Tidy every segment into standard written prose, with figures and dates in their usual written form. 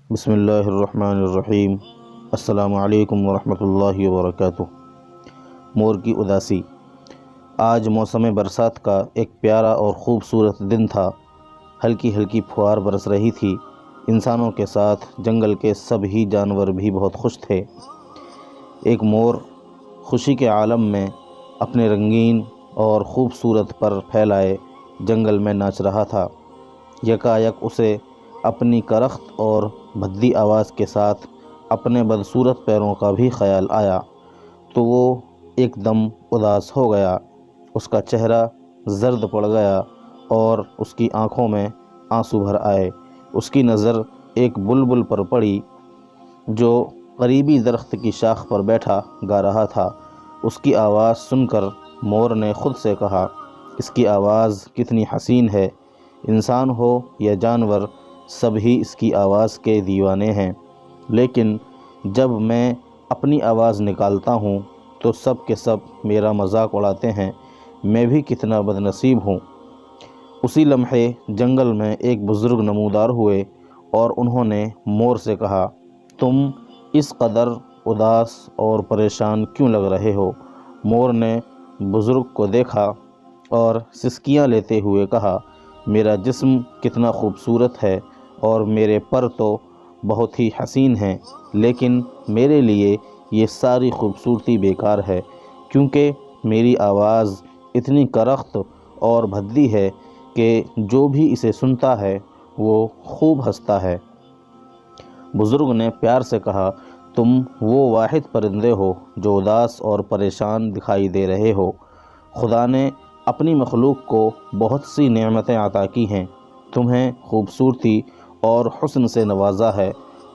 بسم اللہ الرحمن الرحیم۔ السلام علیکم ورحمۃ اللہ وبرکاتہ۔ مور کی اداسی۔ آج موسم برسات کا ایک پیارا اور خوبصورت دن تھا۔ ہلکی ہلکی پھوار برس رہی تھی۔ انسانوں کے ساتھ جنگل کے سبھی جانور بھی بہت خوش تھے۔ ایک مور خوشی کے عالم میں اپنے رنگین اور خوبصورت پر پھیلائے جنگل میں ناچ رہا تھا۔ یکایک اسے اپنی کرخت اور بھدی آواز کے ساتھ اپنے بدصورت پیروں کا بھی خیال آیا تو وہ ایک دم اداس ہو گیا۔ اس کا چہرہ زرد پڑ گیا اور اس کی آنکھوں میں آنسو بھر آئے۔ اس کی نظر ایک بلبل پر پڑی جو قریبی درخت کی شاخ پر بیٹھا گا رہا تھا۔ اس کی آواز سن کر مور نے خود سے کہا، اس کی آواز کتنی حسین ہے۔ انسان ہو یا جانور، سبھی اس کی آواز کے دیوانے ہیں، لیکن جب میں اپنی آواز نکالتا ہوں تو سب کے سب میرا مذاق اڑاتے ہیں۔ میں بھی کتنا بد نصیب ہوں۔ اسی لمحے جنگل میں ایک بزرگ نمودار ہوئے اور انہوں نے مور سے کہا، تم اس قدر اداس اور پریشان کیوں لگ رہے ہو؟ مور نے بزرگ کو دیکھا اور سسکیاں لیتے ہوئے کہا، میرا جسم کتنا خوبصورت ہے اور میرے پر تو بہت ہی حسین ہیں، لیکن میرے لیے یہ ساری خوبصورتی بیکار ہے، کیونکہ میری آواز اتنی کرخت اور بھدی ہے کہ جو بھی اسے سنتا ہے وہ خوب ہنستا ہے۔ بزرگ نے پیار سے کہا، تم وہ واحد پرندے ہو جو اداس اور پریشان دکھائی دے رہے ہو۔ خدا نے اپنی مخلوق کو بہت سی نعمتیں عطا کی ہیں۔ تمہیں خوبصورتی اور حسن سے نوازا ہے،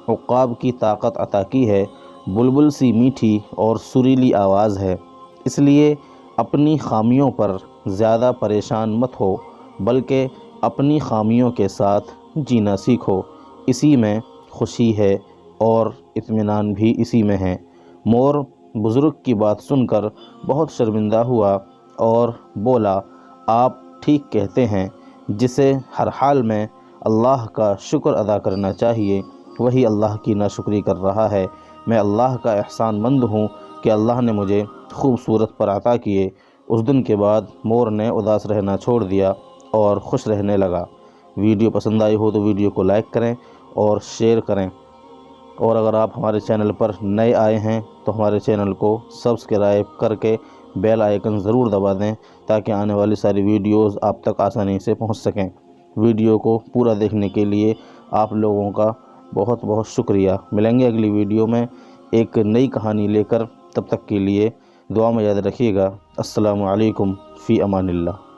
عقاب کی طاقت عطا کی ہے، بلبل سی میٹھی اور سریلی آواز ہے۔ اس لیے اپنی خامیوں پر زیادہ پریشان مت ہو، بلکہ اپنی خامیوں کے ساتھ جینا سیکھو۔ اسی میں خوشی ہے اور اطمینان بھی اسی میں ہے۔ مور بزرگ کی بات سن کر بہت شرمندہ ہوا اور بولا، آپ ٹھیک کہتے ہیں، جسے ہر حال میں اللہ کا شکر ادا کرنا چاہیے وہی اللہ کی ناشکری کر رہا ہے۔ میں اللہ کا احسان مند ہوں کہ اللہ نے مجھے خوبصورت پر عطا کیے۔ اس دن کے بعد مور نے اداس رہنا چھوڑ دیا اور خوش رہنے لگا۔ ویڈیو پسند آئی ہو تو ویڈیو کو لائک کریں اور شیئر کریں، اور اگر آپ ہمارے چینل پر نئے آئے ہیں تو ہمارے چینل کو سبسکرائب کر کے بیل آئیکن ضرور دبا دیں تاکہ آنے والی ساری ویڈیوز آپ تک آسانی سے پہنچ سکیں۔ ویڈیو کو پورا دیکھنے کے لیے آپ لوگوں کا بہت بہت شکریہ۔ ملیں گے اگلی ویڈیو میں ایک نئی کہانی لے کر، تب تک کے لیے دعا میں یاد رکھیے گا۔ السلام علیکم، فی امان اللہ۔